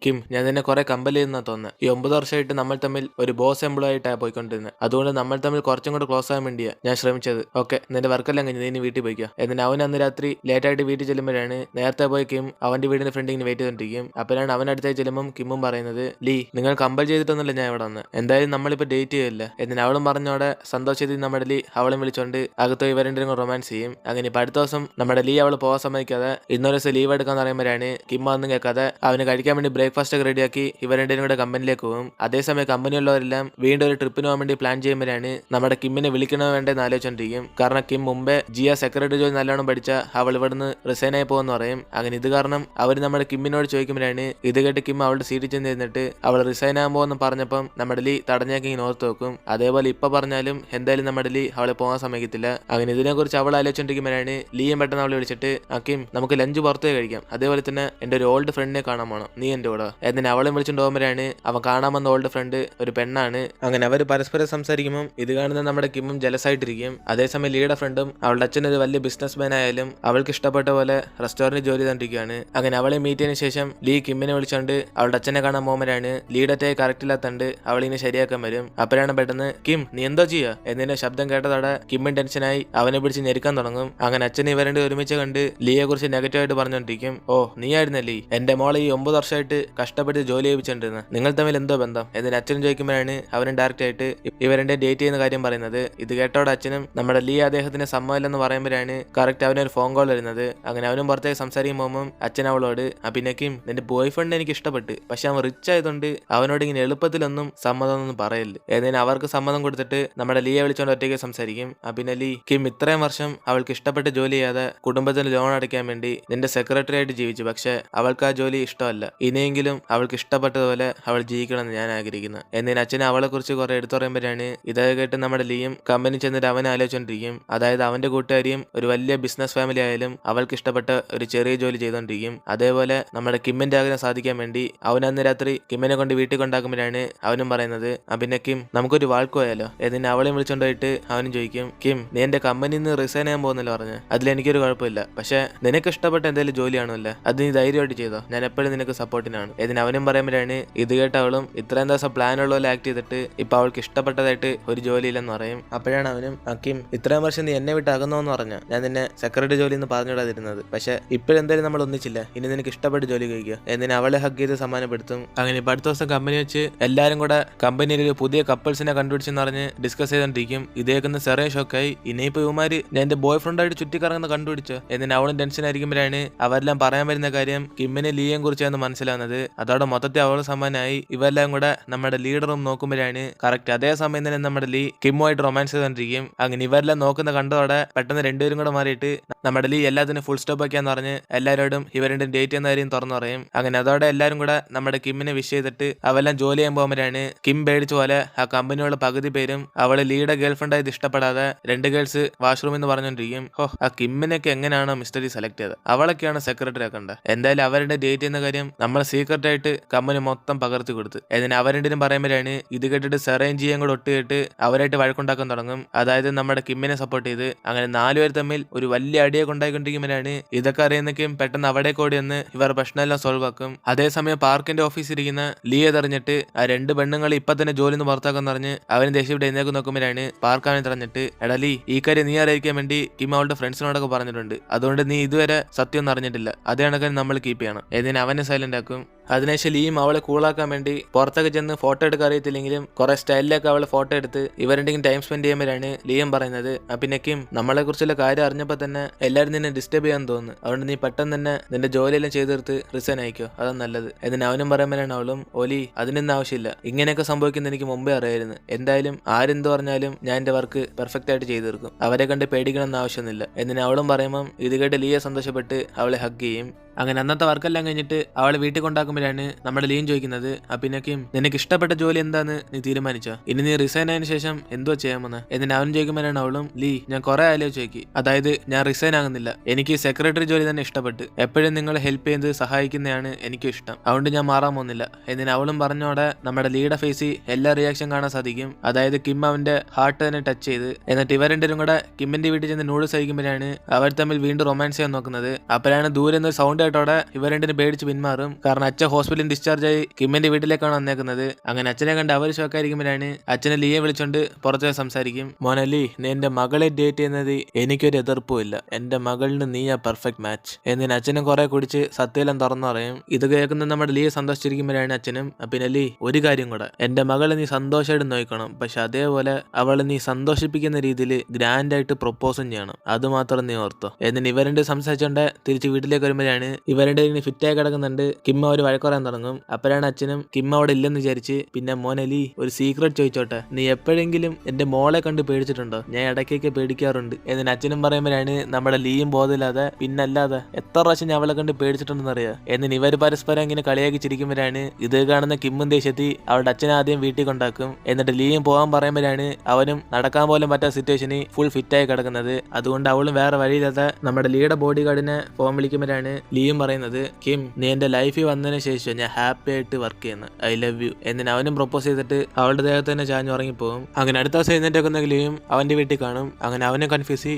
Kim, ഞാൻ നിന്നെ കുറെ കമ്പൽ ചെയ്യുന്ന തോന്നുന്നത്. ഈ 9 വർഷമായിട്ട് നമ്മൾ തമ്മിൽ ഒരു ബോസ് എംപ്ലോയി ആയിട്ടാണ് പോയിക്കൊണ്ടിരുന്നത്. അതുകൊണ്ട് നമ്മൾ തമ്മിൽ കുറച്ചും കൂടെ ക്ലോസ് ആകാൻ വേണ്ടിയാണ് ഞാൻ ശ്രമിച്ചത്. ഓക്കെ, നിന്റെ വർക്കെല്ലാം കഴിഞ്ഞ് നീ വീട്ടിൽ പോയിക്കുക. എന്നിട്ട് അവൻ അന്ന് രാത്രി ലേറ്റ് ആയിട്ട് വീട്ടിൽ ചെല്ലുമ്പോഴാണ് നേരത്തെ പോയി കിം അവന്റെ വീടിന്റെ ഫ്രണ്ടിങ്ങനെ വെയിറ്റ് ചെയ്തിരിക്കും. അപ്പോഴാണ് അവൻ അടുത്തായി ചെല്ലുമ്പോൾ കിമ്മും പറയുന്നത്, ലീ, നിങ്ങൾ കമ്പൽ ചെയ്തിട്ടൊന്നുമില്ല ഞാൻ ഇവിടെ വന്ന്, എന്തായാലും നമ്മളിപ്പോൾ ഡേറ്റ് ചെയ്യില്ല. എന്നിട്ട് അവളും പറഞ്ഞോടെ സന്തോഷത്തിൽ നമ്മുടെ ലീ അവളും വിളിച്ചോണ്ട് അകത്ത് ഇവരുടെ റൊമാൻസ് ചെയ്യും. അങ്ങനെ ഇപ്പൊ അടുത്ത ദിവസം നമ്മുടെ ലീ അവൾ പോകാൻ സമ്മതിക്കാതെ ഇന്നൊരു ദിവസം ലീവ് എടുക്കാൻ പറയുമ്പോഴാണ് കിം ഒന്നും കേൾക്കാതെ അവന് കഴിക്കാൻ വേണ്ടി ബ്രേക്ക്ഫാസ്റ്റ് ഒക്കെ റെഡിയാക്കി ഇവരുടെ കൂടെ കമ്പനിയിലേക്ക് പോകും. അതേസമയം കമ്പനിയുള്ളവരെല്ലാം വീണ്ടും ഒരു ട്രിപ്പിന് പോകാൻ വേണ്ടി പ്ലാൻ ചെയ്യുമ്പോഴാണ് നമ്മുടെ കിമ്മിനെ വിളിക്കണോ വേണ്ടെന്ന് ആലോചിച്ചോണ്ടിരിക്കും. കാരണം കിം മുമ്പേ ജിയ സെക്രട്ടറി ജോലി നല്ലോണം പഠിച്ച അവൾ ഇവിടുന്ന് റിസൈൻ ആയി പോകുമെന്ന് പറയും. അങ്ങനെ ഇത് കാരണം അവർ നമ്മുടെ കിമ്മിനോട് ചോദിക്കുമ്പോഴാണ് ഇത് കേട്ട് കിം അവളുടെ സീറ്റിൽ ചെന്ന് ഇരുന്നിട്ട് അവൾ റിസൈൻ ആകാൻ പോകുമെന്ന് പറഞ്ഞപ്പം നമ്മുടെ ലീ തടഞ്ഞാക്കി ഇങ്ങനെ ഓർത്ത് വെക്കും. അതേപോലെ ഇപ്പൊ പറഞ്ഞാലും എന്തായാലും നമ്മുടെ ലീ അവളെ പോകാൻ സമ്മതിക്കത്തില്ല. അങ്ങനെ ഇതിനെക്കുറിച്ച് അവൾ ആലോചിച്ചോണ്ടിരിക്കുമ്പോഴാണ് ലീയും പെട്ടെന്ന് അവളെ വിളിച്ചിട്ട്, കിം, നമുക്ക് ലഞ്ച് പുറത്തേ കഴിക്കാം, അതേപോലെ തന്നെ എന്റെ ഒരു ഓൾഡ് ഫ്രണ്ടിനെ കാണാൻ പോകണം, നീ എന്റെ കൂടെ. എന്നിട്ട് അവളെ വിളിച്ചുകൊണ്ട് പോകുമ്പോഴാണ് അവൻ കാണാൻ വന്ന ഓൾഡ് ഫ്രണ്ട് ഒരു പെണ്ണാണ്. അങ്ങനെ അവർ പരസ്പരം സംസാരിക്കുമ്പോൾ ഇത് കാണുന്ന നമ്മുടെ കിമ്മും ജലസായിട്ടിരിക്കും. അതേസമയം ലീയുടെ ഫ്രണ്ടും അവളുടെ അച്ഛൻ ഒരു വലിയ ബിസിനസ് മാൻ ആയാലും അവൾക്ക് ഇഷ്ടപ്പെട്ട പോലെ റെസ്റ്റോറന്റിൽ ജോലി ചെയ്തിരിക്കുകയാണ്. അങ്ങനെ അവളെ മീറ്റ് ചെയ്തതിനു ശേഷം ലീ കിമ്മിനെ വിളിച്ചോണ്ട് അവളുടെ അച്ഛനെ കാണാൻ പോകുമ്പോഴാണ് ലീയുടെ ടേ കറക്റ്റ് ഇല്ലാത്തണ്ട് അവളിനെ ശരിയാക്കാൻ വരും. അപ്പോഴാണ് പെട്ടെന്ന്, കിം, നീ എന്തോ ചെയ്യാ എന്നതിന്റെ ശബ്ദം കേട്ടതോടെ കിമ്മിൻ ടെൻഷനായി അവനെ പിടിച്ച് ഞെരുക്കാൻ തുടങ്ങും. അങ്ങനെ അച്ഛൻ ഇവരുടെ ഒരുമിച്ച് കണ്ട് ലീയെ കുറിച്ച് നെഗറ്റീവായിട്ട് പറഞ്ഞോണ്ടിരിക്കും. ഓ, നീ ആയിരുന്നല്ലേ എന്റെ മോളെ ഈ 9 വർഷമായിട്ട് കഷ്ടപ്പെട്ട് ജോലി ചെയ്യിപ്പിച്ചിട്ടുണ്ടെന്ന്, നിങ്ങൾ തമ്മിൽ എന്തോ ബന്ധം എന്നിട്ട് അച്ഛനും ചോദിക്കുമ്പോഴാണ് അവനും ഡയറക്റ്റ് ആയിട്ട് ഇവരുടെ ഡേറ്റ് ചെയ്യുന്ന കാര്യം പറയുന്നത്. ഇത് കേട്ടോടെ അച്ഛനും നമ്മുടെ ലീ അദ്ദേഹത്തിന് സമ്മതമില്ലെന്ന് പറയുമ്പോഴാണ് കറക്റ്റ് അവനൊരു ഫോൺ കോൾ വരുന്നത്. അങ്ങനെ അവനും പുറത്തേക്ക് സംസാരിക്കും പോകുമ്പോൾ അച്ഛൻ അവളോട്, പിന്നെക്കും നിന്റെ ബോയ് ഫ്രണ്ട് എനിക്ക് ഇഷ്ടപ്പെട്ട്, പക്ഷെ അവൻ റിച്ച് ആയതുകൊണ്ട് അവനോട് ഇങ്ങനെ എളുപ്പത്തിലൊന്നും സമ്മതമൊന്നും പറയല്ലേ. ഏതിനും അവർക്ക് സമ്മതം കൊടുത്തിട്ട് നമ്മുടെ ലീയെ വിളിച്ചോണ്ട് ഒറ്റയ്ക്ക് സംസാരിക്കും. പിന്നെ ലീ, കിം ഇത്രയും വർഷം അവൾക്ക് ഇഷ്ടപ്പെട്ട് ജോലി ചെയ്യാതെ കുടുംബത്തിന് ലോൺ അടയ്ക്കാൻ വേണ്ടി നിന്റെ സെക്രട്ടറി ആയിട്ട് ജീവിച്ചു, പക്ഷെ അവൾക്ക് ആ ജോലി ഇഷ്ടമല്ല. ഇനിയെങ്കിലും അവൾക്ക് ഇഷ്ടപ്പെട്ടതുപോലെ അവൾ ജീവിക്കണമെന്ന് ഞാൻ ആഗ്രഹിക്കുന്നു. എന്നിന് അച്ഛനെ അവളെ കുറിച്ച് കുറെ എടുത്തു പറയുമ്പോഴാണ് ഇതൊക്കെ കേട്ട് നമ്മുടെ ലീയും കമ്പനി ചെന്നിട്ട് അവനെ ആലോചിച്ചോണ്ടിരിക്കും. അതായത് അവന്റെ കൂട്ടുകാരിയും ഒരു വലിയ ബിസിനസ് ഫാമിലി ആയാലും അവൾക്ക് ഇഷ്ടപ്പെട്ട ഒരു ചെറിയ ജോലി ചെയ്തോണ്ടിരിക്കും. അതേപോലെ നമ്മുടെ കിമ്മിന്റെ ആഗ്രഹം സാധിക്കാൻ വേണ്ടി അവൻ അന്ന് രാത്രി കിമ്മിനെ കൊണ്ട് വീട്ടിൽ കൊണ്ടാക്കുമ്പോഴാണ് അവനും പറയുന്നത്, പിന്നെ കിം, നമുക്കൊരു വാൾക്ക് പോയാലോ. എന്നിന് അവളെയും വിളിച്ചോണ്ടായിട്ട് അവനും ചോദിക്കും, കിം, നീ എന്റെ കമ്പനിയിൽ നിന്ന് റിസൈൻ ചെയ്യാൻ പോകുന്നല്ലോ പറഞ്ഞു, അതിലെനിക്കൊരു കുഴപ്പമില്ല, പക്ഷെ നിനക്ക് ഇഷ്ടപ്പെട്ട എന്തെങ്കിലും ജോലിയാണല്ലോ അത് നീ ധൈര്യമായിട്ട് ചെയ്തോ, ഞാൻ എപ്പോഴും നിനക്ക് സപ്പോർട്ടിനാണ്. ഇതിന് അവനും പറയുമ്പോഴാണ് ഇത് കേട്ട അവളും ഇത്രയും ദിവസം പ്ലാനുള്ള പോലെ ആക്ട് ചെയ്തിട്ട് ഇപ്പൊ അവൾക്ക് ഇഷ്ടപ്പെട്ടതായിട്ട് ഒരു ജോലിയില്ലെന്ന് പറയും. അപ്പോഴാണ് അവനും, കിം, ഇത്രയും വർഷം നീ എന്നെ വിട്ട് അകന്നോന്ന് പറഞ്ഞ ഞാൻ നിന്നെ സെക്രട്ടറി ജോലി എന്ന് പറഞ്ഞിടാതിരുന്നത്, പക്ഷെ ഇപ്പോഴെന്തായാലും നമ്മൾ ഒന്നിച്ചില്ല, ഇനി നിനക്ക് ഇഷ്ടപ്പെട്ട ജോലി കഴിക്കുക. എന്നിന് അവളെ ഹഗ് ചെയ്ത് സമ്മാനപ്പെടുത്തും. അങ്ങനെ ഇപ്പൊ അടുത്ത ദിവസം കമ്പനി വെച്ച് എല്ലാരും കൂടെ കമ്പനിയിൽ ഒരു പുതിയ കപ്പിൾസിനെ കണ്ടുപിടിച്ചെന്ന് പറഞ്ഞ് ഡിസ്കസ് ചെയ്തോണ്ടിരിക്കും. ഇതേക്കുന്ന ചെറിയ ഷോക്കായി, ഇനിയിപ്പോ ഇവമാര് ഞാൻ എന്റെ ബോയ് ഫ്രണ്ടായിട്ട് ചുറ്റിക്കറങ്ങുന്ന കണ്ടുപിടിച്ചോ. എന്നിന് അവളും ടെൻഷൻ ആയിരിക്കുമ്പോഴാണ് അവരെല്ലാം പറയാൻ വരുന്ന കാര്യം കിമ്മിനെ ലീയെ കുറിച്ചാണ് മനസ്സിലാവുന്നത്. അതോടെ മൊത്തത്തിൽ അവള് സമ്മാനമായി. ഇവരെല്ലാം കൂടെ നമ്മുടെ ലീഡറും നോക്കുമ്പോഴാണ് കറക്റ്റ് അതേ സമയം തന്നെ നമ്മുടെ ലീ കിമ്മുമായിട്ട് റൊമാൻസ് ചെയ്തോണ്ടിരിക്കും. അങ്ങനെ ഇവരെല്ലാം നോക്കുന്ന കണ്ടതോടെ പെട്ടെന്ന് രണ്ടുപേരും കൂടെ മാറിയിട്ട് നമ്മുടെ ലീ എല്ലാത്തിനും ഫുൾ സ്റ്റോപ്പ് ആക്കിയാന്ന് പറഞ്ഞ് എല്ലാവരോടും ഇവരുടെ ഡേറ്റ് എന്ന കാര്യം തുറന്നു പറയും. അങ്ങനെ അതോടെ എല്ലാവരും കൂടെ നമ്മുടെ കിമ്മിനെ വിഷ് ചെയ്തിട്ട് അവെല്ലാം ജോലി ചെയ്യാൻ പോകുമ്പോഴാണ് കിം പേടിച്ച പോലെ ആ കമ്പനിയുള്ള പകുതി പേരും അവള് ലീയുടെ ഗേൾഫ്രണ്ട് ആയത് ഇഷ്ടപ്പെടാതെ 2 ഗേൾസ് വാഷ്റൂം എന്ന് പറഞ്ഞോണ്ടിരിക്കും. ആ കിമ്മിനൊക്കെ എങ്ങനെയാണോ മിസ്റ്ററി സെലക്ട് ചെയ്തത്, അവളൊക്കെയാണ് സെക്രട്ടറി ആക്കേണ്ടത്. എന്തായാലും അവരുടെ ഡേറ്റ് എന്ന കാര്യം നമ്മൾ സീക്രട്ട് ആയിട്ട് കമ്പനി മൊത്തം പകർത്തി കൊടുത്തു. എന്നിട്ട് അവരുടെ പറയുമ്പോഴാണ് ഇത് കേട്ടിട്ട് സെറേഞ്ച് ചെയ്യാൻ കൂടെ ഒട്ടുകേട്ട് അവരായിട്ട് വഴക്കുണ്ടാക്കാൻ തുടങ്ങും. അതായത് നമ്മുടെ കിമ്മിനെ സപ്പോർട്ട് ചെയ്ത്. അങ്ങനെ 4 പേർ തമ്മിൽ ഒരു വലിയ അടിയെ കൊണ്ടായിക്കൊണ്ടിരിക്കുമ്പോഴാണ് ഇതൊക്കെ അറിയുന്നൊക്കെയും പെട്ടെന്ന് അവിടെ കൂടി ഒന്ന് ഇവർ പ്രശ്നമെല്ലാം സോൾവ് ആക്കും. അതേസമയം പാർക്കിന്റെ ഓഫീസിൽ ഇരിക്കുന്ന ലീയെ തെറിഞ്ഞിട്ട് ആ 2 പെണ്ണുങ്ങൾ ഇപ്പൊ തന്നെ ജോലി നിന്ന് പുറത്താക്കാൻ പറഞ്ഞ് അവന് ദേഷ്യപ്പെട്ട് എഴുന്നേക്ക് നോക്കുമ്പോഴാണ് പാർക്കാനെ തെരഞ്ഞിട്ട്, എടാ ലീ, ഈ കാര്യം നീ അറിയിക്കാൻ വേണ്ടി കിം അവളുടെ ഫ്രണ്ട്സിനോടൊക്കെ പറഞ്ഞിട്ടുണ്ട്, അതുകൊണ്ട് നീ ഇതുവരെ സത്യം ഒന്നും അറിഞ്ഞിട്ടില്ല, അതേ കണക്കാണ് നമ്മൾ കീപ്പ് ചെയ്യണം. എന്നിന് അവനെ സൈലന്റ് ആക്കും. അതിനുശേഷം ലീയും അവളെ കൂളാക്കാൻ വേണ്ടി പുറത്തൊക്കെ ചെന്ന് ഫോട്ടോ എടുക്കാൻ അറിയത്തില്ലെങ്കിലും കുറെ സ്റ്റൈലിലൊക്കെ അവളെ ഫോട്ടോ എടുത്ത് ഇവരുണ്ടെങ്കിൽ ടൈം സ്പെൻഡ് ചെയ്യുമ്പോഴാണ് ലീയം പറയുന്നത്, പിന്നെ കിം, നമ്മളെ കുറിച്ചുള്ള കാര്യം അറിഞ്ഞപ്പോ തന്നെ എല്ലാവരും നിന്നെ ഡിസ്റ്റർബ് ചെയ്യാൻ തോന്നുന്നു, അതുകൊണ്ട് നീ പെട്ടെന്ന് തന്നെ നിന്റെ ജോലിയെല്ലാം ചെയ്ത് തീർത്ത് റിസൈൻ അയക്കോ, അതാണ് നല്ലത്. എന്നിന് അവനും പറയുമ്പോഴാണ് അവളും, ഓലി, അതിനൊന്നും ആവശ്യമില്ല, ഇങ്ങനെയൊക്കെ സംഭവിക്കുന്ന എനിക്ക് മുമ്പേ അറിയായിരുന്നു, എന്തായാലും ആരെന്ത് പറഞ്ഞാലും ഞാൻ എന്റെ വർക്ക് പെർഫെക്റ്റ് ആയിട്ട് ചെയ്തു തീർക്കും, അവരെ കണ്ട് പേടിക്കണമെന്ന് ആവശ്യമൊന്നുമില്ല. എന്നിന് അവളും പറയുമ്പം ഇത് കേട്ട് ലീയെ സന്തോഷപ്പെട്ട് അവളെ ഹഗ് ചെയ്യും. അങ്ങനെ അന്നത്തെ വർക്കെല്ലാം കഴിഞ്ഞിട്ട് അവളെ വീട്ടിൽ കൊണ്ടാക്കുമ്പോഴാണ് നമ്മുടെ ലീൻ ചോദിക്കുന്നത്, പിന്നെക്കും നിനക്ക് ഇഷ്ടപ്പെട്ട ജോലി എന്താന്ന് നീ തീരുമാനിച്ചോ, ഇനി നീ റിസൈൻ ആയതിനു ശേഷം എന്തോ ചെയ്യാമെന്ന്. എന്നിട്ട് അവൻ ചോദിക്കുമ്പോഴാണ് അവളും, ലീ, ഞാൻ കുറെ ആലോചിച്ചു, അതായത് ഞാൻ റിസൈൻ ആകുന്നില്ല, എനിക്ക് സെക്രട്ടറി ജോലി തന്നെ ഇഷ്ടപ്പെട്ട്, എപ്പോഴും നിങ്ങൾ ഹെൽപ്പ് ചെയ്ത് സഹായിക്കുന്നതാണ് എനിക്കും ഇഷ്ടം, അതുകൊണ്ട് ഞാൻ മാറാൻ പോകുന്നില്ല. എന്നിട്ട് അവളും പറഞ്ഞോടെ നമ്മുടെ ലീയുടെ ഫേസിൽ എല്ലാ റിയാക്ഷൻ കാണാൻ സാധിക്കും. അതായത് കിം അവന്റെ ഹാർട്ട് തന്നെ ടച്ച് ചെയ്ത്. എന്നിട്ട് ഇവർ രണ്ടുപേരും കൂടെ കിമ്മിന്റെ വീട്ടിൽ ചെന്ന് നൂഡിൽസ് കഴിക്കുമ്പോഴാണ് അവർ തമ്മിൽ വീണ്ടും റൊമാൻസ് ചെയ്യാൻ നോക്കുന്നത്. അപ്പോഴാണ് ദൂരെ നിന്ന് സൗണ്ട് കേട്ടോടെ ഇവർ രണ്ടിനും പേടിച്ച് പിന്മാറും. കാരണം അച്ഛൻ ഹോസ്പിറ്റലിൽ ഡിസ്ചാർജ് ആയി കിമ്മിന്റെ വീട്ടിലേക്കാണ് വന്നേക്കുന്നത്. അങ്ങനെ അച്ഛനെ കണ്ട് അവർ ഷോക്കായിരിക്കുമ്പോഴാണ് അച്ഛനെ ലീയെ വിളിച്ചോണ്ട് പുറത്തു സംസാരിക്കും. മോനെ ലീ, നീ എന്റെ മകളെ ഡേറ്റ് ചെയ്യുന്നത് എനിക്കൊരു എതിർപ്പും ഇല്ല. എന്റെ മകളിന് നീയാ പെർഫെക്റ്റ് മാച്ച്. എന്നിന് അച്ഛനും കുറെ കുടിച്ച് സത്യമെല്ലാം തുറന്നു പറയും. ഇത് കേൾക്കുന്ന നമ്മുടെ ലീ സന്തോഷിച്ചിരിക്കുമ്പോഴാണ് അച്ഛനും പിന്നെ ലീ, ഒരു കാര്യം കൂടെ, എന്റെ മകളെ നീ സന്തോഷമായിട്ട് നോക്കണം. പക്ഷെ അതേപോലെ അവളെ നീ സന്തോഷിപ്പിക്കുന്ന രീതിയിൽ ഗ്രാൻഡ് ആയിട്ട് പ്രൊപ്പോസും ചെയ്യണം. അത് മാത്രം നീ ഓർത്തോ. എന്നിട്ട് ഇവരുടെ സംസാരിച്ചോണ്ട് തിരിച്ച് വീട്ടിലേക്ക് വരുമ്പോഴാണ് ഇവരുടെ ഇങ്ങനെ ഫിറ്റായി കിടക്കുന്നുണ്ട്. കിമ്മ ഒരു വഴക്കുറയാൻ തുടങ്ങും. അപ്പോഴാണ് അച്ഛനും കിമ്മ അവിടെ ഇല്ലെന്ന് വിചാരിച്ച് പിന്നെ മോനെ ലീ, ഒരു സീക്രട്ട് ചോദിച്ചോട്ടെ, നീ എപ്പോഴെങ്കിലും എന്റെ മോളെ കണ്ട് പേടിച്ചിട്ടുണ്ടോ? ഞാൻ ഇടയ്ക്കൊക്കെ പേടിക്കാറുണ്ട്. എന്നിട്ട് അച്ഛനും പറയുമ്പോഴാണ് നമ്മുടെ ലീയും ബോധമില്ലാതെ പിന്നല്ലാതെ എത്ര പ്രാവശ്യം ഞാൻ അവളെ കണ്ട് പേടിച്ചിട്ടുണ്ടെന്ന് അറിയാം. എന്നിട്ട് ഇവർ പരസ്പരം ഇങ്ങനെ കളിയാക്കി ചിരിക്കുമ്പോഴാണ് ഇത് കാണുന്ന കിമ്മും ദേഷ്യത്തി അവളുടെ അച്ഛനെ ആദ്യം വീട്ടിൽ കൊണ്ടാക്കും. എന്നിട്ട് ലീയും പോകാൻ പറയുമ്പോഴാണ് അവനും നടക്കാൻ പോലും പറ്റാത്ത സിറ്റുവേഷന് ഫുൾ ഫിറ്റായി കിടക്കുന്നത്. അതുകൊണ്ട് അവളും വേറെ വഴിയില്ലാതെ നമ്മുടെ ലീയുടെ ബോഡി ഗാർഡിനെ ഫോൺ വിളിക്കുമ്പോഴാണ് ലീയും പറയുന്നത്, കിം, നീ എന്റെ ലൈഫിൽ വന്നതിന് ശേഷം ഞാൻ ഹാപ്പി ആയിട്ട് വർക്ക് ചെയ്യുന്നത്, ഐ ലവ് യു. എന്നിട്ട് അവനും പ്രൊപ്പോസ് ചെയ്തിട്ട് അവളുടെ ദേഹത്ത് തന്നെ ചാഞ്ഞുറങ്ങിപ്പോകും. അങ്ങനെ അടുത്ത ദിവസം എഴുന്നേറ്റൊക്കെ ലീയും അവന്റെ വീട്ടിൽ കാണും. അങ്ങനെ അവനെ കൺഫ്യൂസ്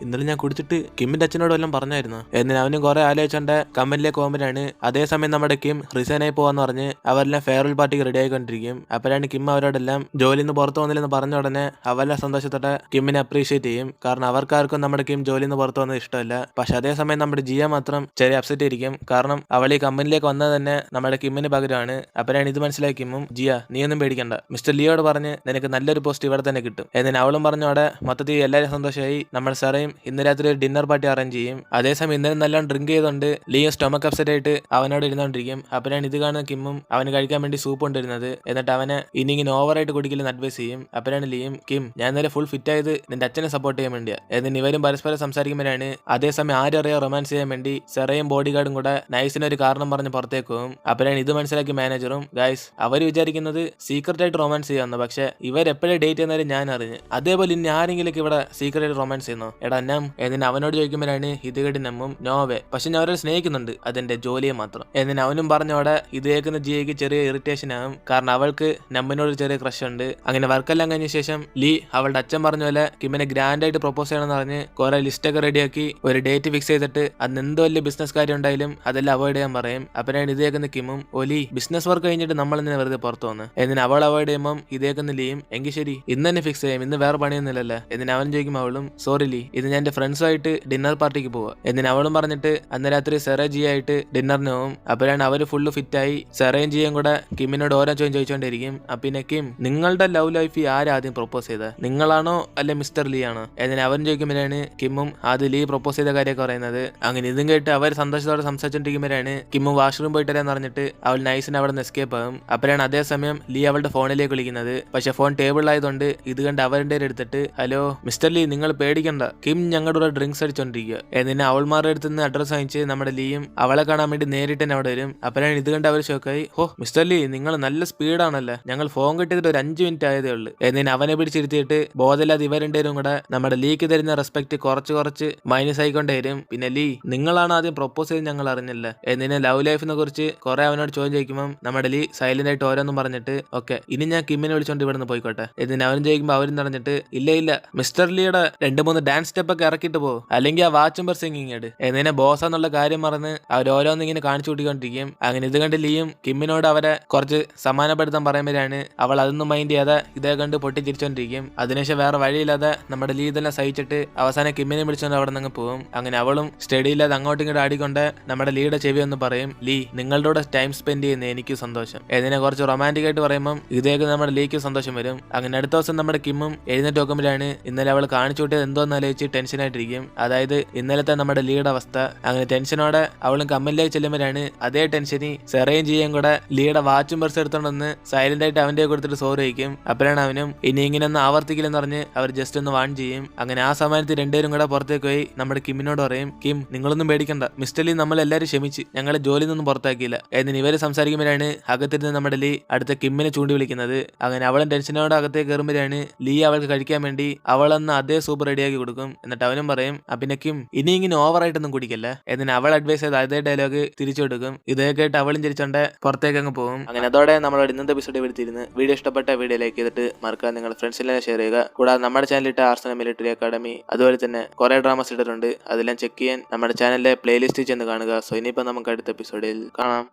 ഇന്നലെ ഞാൻ കുടിച്ചിട്ട് കിമ്മിന്റെ അച്ഛനോട് വല്ലതും പറഞ്ഞായിരുന്നു. എന്നിട്ട് അവനും കുറെ ആലോചിച്ചോണ്ട് കമ്പനിലേക്ക് പോകുമ്പോഴാണ് അതേസമയം നമ്മുടെ കിം റിസൈനായി പോവാന്ന് പറഞ്ഞ് അവരെല്ലാം ഫെയർവെൽ പാർട്ടിക്ക് റെഡി ആയിക്കൊണ്ടിരിക്കും. അപ്പോഴാണ് കിം അവരോടെല്ലാം ജോലിയിൽ നിന്ന് പുറത്തു വന്നില്ലെന്ന് പറഞ്ഞ ഉടനെ അവരെല്ലാം സന്തോഷത്തോടെ കിമ്മിനെ അപ്രീഷിയേറ്റ് ചെയ്യും. കാരണം അവർക്കാർക്കും നമ്മുടെ കിം ജോലിയിൽ നിന്ന് പുറത്തു വന്നത് ഇഷ്ടമല്ല. പക്ഷെ അതേസമയം നമ്മുടെ ജിയ മാത്രം ചെറിയ അപ്സെറ്റ് ആയിരിക്കും. കാരണം അവൾ ഈ കമ്പനിയിലേക്ക് വന്നത് തന്നെ നമ്മുടെ കിമ്മിന് പകരമാണ്. അപ്പോഴാണ് ഇത് മനസ്സിലാക്കി കിമ്മും, ജിയ നീ ഒന്നും പേടിക്കണ്ട, മിസ്റ്റർ ലിയോട് പറഞ്ഞ് നിനക്ക് നല്ലൊരു പോസ്റ്റ് ഇവിടെ തന്നെ കിട്ടും. എന്നിട്ട് അവളും പറഞ്ഞോടെ മൊത്തത്തിൽ എല്ലാവരും സന്തോഷമായി. നമ്മൾ സാറേയും ഇന്ന് രാത്രി ഒരു ഡിന്നർ പാർട്ടി അറേഞ്ച് ചെയ്യും. അതേസമയം ഇന്നലെ നല്ലോണം ഡ്രിങ്ക് ചെയ്തുകൊണ്ട് ലിയോ സ്റ്റൊമക്ക് അപ്സെറ്റ് ആയിട്ട് അവനോട് ഇരുന്നോണ്ടിരിക്കും. അപ്പോഴാണ് ഇത് കാണുന്ന കിമ്മും അവന് കഴിക്കാൻ വേണ്ടി സൂപ്പ് കൊണ്ടിരുന്നത്. എന്നിട്ട് അവനെ ഇനി ഇങ്ങനെ ഓവറായിട്ട് കുടിക്കില്ലെന്ന് അഡ്വൈസ് ചെയ്യും. അപ്പോഴാണ് ലിയും, കിം, ഞാൻ ഇന്നലെ ഫുൾ ഫിറ്റ് ആയത് നിന്റെ അച്ഛനെ സപ്പോർട്ട് ചെയ്യാൻ വേണ്ടിയാ. എന്നിട്ട് ഇവരും പരസ്പരം സംസാരിക്കുമ്പോഴാണ് അതേസമയം ആരറിയാ റൊമാൻസ് ചെയ്യാൻ വേണ്ടി സെറയും ബോഡി ഗാർഡും കൂടെ നൈസിന് ഒരു കാരണം പറഞ്ഞ് പുറത്തേക്ക് പോകും. അപ്പോഴാണ് ഇത് മനസ്സിലാക്കി മാനേജറും, ഗൈസ്, അവർ വിചാരിക്കുന്നത് സീക്രട്ട് ആയിട്ട് റൊമാൻസ് ചെയ്യാമെന്ന്. പക്ഷെ ഇവരെപ്പോഴും ഡേറ്റ് ചെയ്യുന്നവരെ ഞാൻ അറിഞ്ഞ്. അതേപോലെ ഇനി ആരെങ്കിലും ഇവിടെ സീക്രട്ട് ആയിട്ട് റൊമാൻസ് ചെയ്യുന്നോ? എടാ നം. എന്നിട്ട് അവനോട് ചോദിക്കുമ്പോഴാണ് ഇത് കേട്ട് നമ്മും, നോവേ, പക്ഷെ ഞാൻ അവരെ സ്നേഹിക്കുന്നുണ്ട്, അതെന്റെ ജോലിയെ മാത്രം. എന്നിട്ട് അവനും പറഞ്ഞോടെ ഇത് കേൾക്കുന്ന ജിയയ്ക്ക് ചെറിയ ഇറിറ്റേഷൻ ആകും. കാരണം അവൾക്ക് നമ്മിനോട് ചെറിയ ക്രഷ് ഉണ്ട്. അങ്ങനെ വർക്കെല്ലാം കഴിഞ്ഞ ശേഷം ലീ അവളുടെ അച്ഛൻ പറഞ്ഞ പോലെ കിമ്മിനെ ഗ്രാൻഡ് ആയിട്ട് പ്രൊപ്പോസ് ചെയ്യണമെന്ന് പറഞ്ഞ് കുറെ ലിസ്റ്റൊക്കെ റെഡിയാക്കി ഒരു ഡേറ്റ് ഫിക്സ് ചെയ്തിട്ട് അന്ന് എന്ത് വലിയ ബിസിനസ് കാര്യം ഉണ്ടായാലും അതെല്ലാം അവോയ്ഡ് ചെയ്യാൻ പറയും. അപ്പോഴാണ് ഇതേക്കുന്ന കിമ്മും, ഒലി, ബിസിനസ് വർക്ക് കഴിഞ്ഞിട്ട് നമ്മൾ ഇങ്ങനെ വെറുതെ പുറത്തു വന്ന്. എന്നിട്ട് അവൾ അവോയ്ഡ് ചെയ്യുമ്പോൾ ഇതേക്കുന്ന ലീയും, എങ്കിൽ ശരി ഇന്ന് തന്നെ ഫിക്സ് ചെയ്യാം, ഇന്ന് വേറെ പണിയൊന്നുമില്ലല്ലേ. എന്നിട്ട് അവൻ ചോദിക്കും അവളും, സോറി ലീ, ഇത് ഞാൻ എന്റെ ഫ്രണ്ട്സുമായിട്ട് ഡിന്നർ പാർട്ടിക്ക് പോവാ. എന്നിട്ട് അവളും പറഞ്ഞിട്ട് അന്ന് രാത്രി സെറ ജി ആയിട്ട് ഡിന്നറിന് പോകും. അപ്പോഴാണ് അവര് ഫുള്ള് ഫിറ്റായി സെറയും ജിയും കൂടെ കിമ്മിനോട് ഓരോ ചോദ്യം ചോദിച്ചോണ്ടിരിക്കും. പിന്നെ കിം, നിങ്ങളുടെ ലവ് ലൈഫിൽ ആരാദ്യം പ്രൊപ്പോസ് ചെയ്ത, നിങ്ങളാണോ അല്ലെ മിസ്റ്റർ ലീ ആണോ? എന്നിട്ട് അവൻ ചോദിക്കുമ്പോഴാണ് കിമ്മും ആദ്യം ലീ പ്രൊപ്പോസ് ചെയ്ത കാര്യമൊക്കെ പറയുന്നത്. അങ്ങനെ ഇതും കേട്ട് അവർ സന്തോഷത്തോടെ സംസാരിച്ചോണ്ടിരിക്കുമ്പോഴാണ് കിമ്മും വാഷ്റൂം പോയിട്ട് വരാന്ന് പറഞ്ഞിട്ട് അവൾ നൈസിന് അവിടെ നിന്ന് എസ്കേപ്പ് ആകും. അപ്പോഴാണ് അതേസമയം ലീ അവളുടെ ഫോണിലേക്ക് വിളിക്കുന്നത്. പക്ഷെ ഫോൺ ടേബിളിലായതുകൊണ്ട് ഇത് കണ്ട് അവരുടെ എടുത്തിട്ട്, ഹലോ മിസ്റ്റർ ലീ, നിങ്ങൾ പേടിക്കണ്ട, കിം ഞങ്ങളുടെ കൂടെ ഡ്രിങ്ക്സ് അടിച്ചോണ്ടിരിക്കുക. എന്നിട്ട് അവൾമാരുടെ അടുത്ത് നിന്ന് അഡ്രസ് വാങ്ങിച്ച് നമ്മുടെ ലീയും അവളെ കാണാൻ വേണ്ടി നേരിട്ട് തന്നെ അവിടെ വരും. അപ്പോഴാണ് ഇത് കണ്ട് അവർ ഷോക്കായി, ഹോ മിസ്റ്റർ ലീ, നിങ്ങൾ നല്ല സ്പീഡാണല്ലേ, ഞങ്ങൾ ഫോൺ കിട്ടിയിട്ട് ഒരു 5 മിനിറ്റ് ആയതേ ഉള്ളൂ. എന്നിട്ട് അവനെ പിടിച്ചിരുത്തിയിട്ട് ബോധമില്ലാതെ ഇവരുണ്ടേരും കൂടെ നമ്മുടെ ലീക്ക് തരുന്ന റെസ്പെക്ട് കുറച്ച് മൈനസ് ആയിക്കൊണ്ടേ വരും. പിന്നെ ലീ, നിങ്ങളാണ് ആദ്യം പ്രൊപ്പോസ് ചെയ്ത് ഞങ്ങൾ അറിഞ്ഞില്ല. എന്നിട്ട് ലവ് ലൈഫിനെ കുറിച്ച് കുറെ അവനോട് ചോദ്യം ചോദിക്കുമ്പോൾ നമ്മുടെ ലീ സൈലന്റ് ആയിട്ട് ഓരോന്നും പറഞ്ഞിട്ട്, ഓക്കെ ഇനി ഞാൻ കിമ്മിനെ വിളിച്ചോണ്ട് ഇവിടെ നിന്ന് പോയിക്കോട്ടെ. എന്നിട്ട് അവൻ ചോദിക്കുമ്പോൾ അവരും പറഞ്ഞിട്ട്, ഇല്ല മിസ്റ്റർ ലീയുടെ 2-3 ഡാൻസ് സ്റ്റെപ്പ് ഒക്കെ ഇറക്കിയിട്ട് പോകും, അല്ലെങ്കിൽ ആ വാച്ചുംബർ സിംഗിങ് ഇട്. എന്നിട്ട് ബോസ് എന്നുള്ള കാര്യം മറന്ന് അവർ ഓരോന്നും ഇങ്ങനെ കാണിച്ചു കൂട്ടിക്കൊണ്ടിരിക്കും. അങ്ങനെ ഇത് കണ്ട് ലീയും കിമ്മിനോട് അവരെ കുറച്ച് സമാനപ്പെടുത്താൻ പറയുമ്പോഴാണ് അവൾ അതൊന്നും മൈൻഡ് ചെയ്യാതെ ഇതേ കണ്ട് പൊട്ടിച്ചിരിച്ചോണ്ടിരിക്കും. അതിനുശേഷം വേറെ വഴിയില്ലാതെ നമ്മുടെ ലീ ഇതെല്ലാം സഹിച്ചിട്ട് അവസാനം കിമ്മിനെ വിളിച്ചുകൊണ്ട് അവിടെ നിന്ന് പോകും. അങ്ങനെ അവളും സ്റ്റഡി ഇല്ലാതെ അങ്ങോട്ടും ഇങ്ങോട്ട് ആടിക്കൊണ്ട് നമ്മുടെ ലീയുടെ ചെവി ഒന്ന് പറയും, ലീ, നിങ്ങളുടെ കൂടെ ടൈം സ്പെൻഡ് ചെയ്യുന്ന എനിക്ക് സന്തോഷം. ഇതിനെ കുറച്ച് റൊമാൻറ്റിക് ആയിട്ട് പറയുമ്പോൾ ഇതേക്ക് നമ്മുടെ ലീക്ക് സന്തോഷം വരും. അങ്ങനെ അടുത്ത ദിവസം നമ്മുടെ കിമ്മും എഴുന്നേറ്റ് നോക്കുമ്പോഴാണ് ഇന്നലെ അവൾ കാണിച്ചു കൂട്ടിയത് എന്തോന്ന് ആലോചിച്ച് ടെൻഷനായിട്ടിരിക്കും. അതായത് ഇന്നലത്തെ നമ്മുടെ ലീയുടെ അവസ്ഥ. അങ്ങനെ ടെൻഷനോടെ അവളും കമ്മലിലേക്ക് ചെല്ലുമ്പോഴാണ് അതേ ടെൻഷനി സെറയും ചെയ്യും കൂടെ ലീയുടെ വാച്ചും പെർസ് എടുത്തോണ്ടെന്ന് സൈലന്റ് ആയിട്ട് അവന്റെ കൊടുത്തിട്ട് സോറി വയ്ക്കും. അപ്പോഴാണ് അവനും ഇനി ഇങ്ങനെ ഒന്നും ആവർത്തിക്കില്ലെന്ന് പറഞ്ഞ് അവർ ജസ്റ്റ് ഒന്ന് വാൺ ചെയ്യും. അങ്ങനെ ആ സമയത്ത് രണ്ടുപേരും കൂടെ പുറത്തേക്ക് പോയി നമ്മുടെ കിമ്മിനോട് പറയും, കിം, നിങ്ങളൊന്നും പേടിക്കണ്ട, മിസ്റ്റർ ലീ നമ്മളെല്ലാരും ക്ഷമിച്ച് ഞങ്ങളെ ജോലിയിൽ നിന്നും പുറത്താക്കിയില്ല. എന്നിട്ട് ഇവര് സംസാരിക്കുമ്പോഴാണ് അകത്തിരുന്ന് നമ്മുടെ ലീ അടുത്ത കിമ്മിനെ ചൂണ്ടി വിളിക്കുന്നത്. അങ്ങനെ അവളും ടെൻഷനോടെ അകത്തേക്ക് കയറുമ്പോഴാണ് ലീ അവൾക്ക് കഴിക്കാൻ വേണ്ടി അവളെന്ന് അതേ സൂപ്പ് റെഡിയാക്കി കൊടുക്കും. എന്നിട്ട് അവനും പറയും, പിന്നെ കിം, ഇനി ഇങ്ങനെ ഓവറായിട്ടൊന്നും കുടിക്കല്ല. എന്നിട്ട് അവൾ അഡ്വൈസ് ചെയ്ത് അതേ ഡയലോഗ് തിരിച്ചു കൊടുക്കും. ഇതേ കേട്ട് അവളും ചിരിച്ചോണ്ട് പുറത്തേക്ക് അങ്ങ് പോകും. അങ്ങനെ അതോടെ നമ്മളോട് ഇന്നത്തെ എപ്പിസോഡ് എടുത്തിരുന്നു. വീഡിയോ ഇഷ്ടപ്പെട്ട വീഡിയോ ലൈക്ക് ചെയ്തിട്ട് മറക്കാതെ നിങ്ങളുടെ ഫ്രണ്ട്സിലെല്ലാം ഷെയർ ചെയ്യുക. കൂടാതെ നമ്മുടെ ചാനലിട്ട് ആർസനൽ മിലിറ്ററി അക്കാഡമി അതുപോലെ തന്നെ കുറെ ഡ്രാമാസ് ഇട്ടിട്ടുണ്ട്. അതെല്ലാം ചെക്ക് ചെയ്യാൻ നമ്മുടെ ചാനലിലെ പ്ലേലിസ്റ്റ് ചെന്ന് കാണുക. സോ ഇനിയിപ്പോൾ നമുക്ക് അടുത്ത എപ്പിസോഡിൽ കാണാം.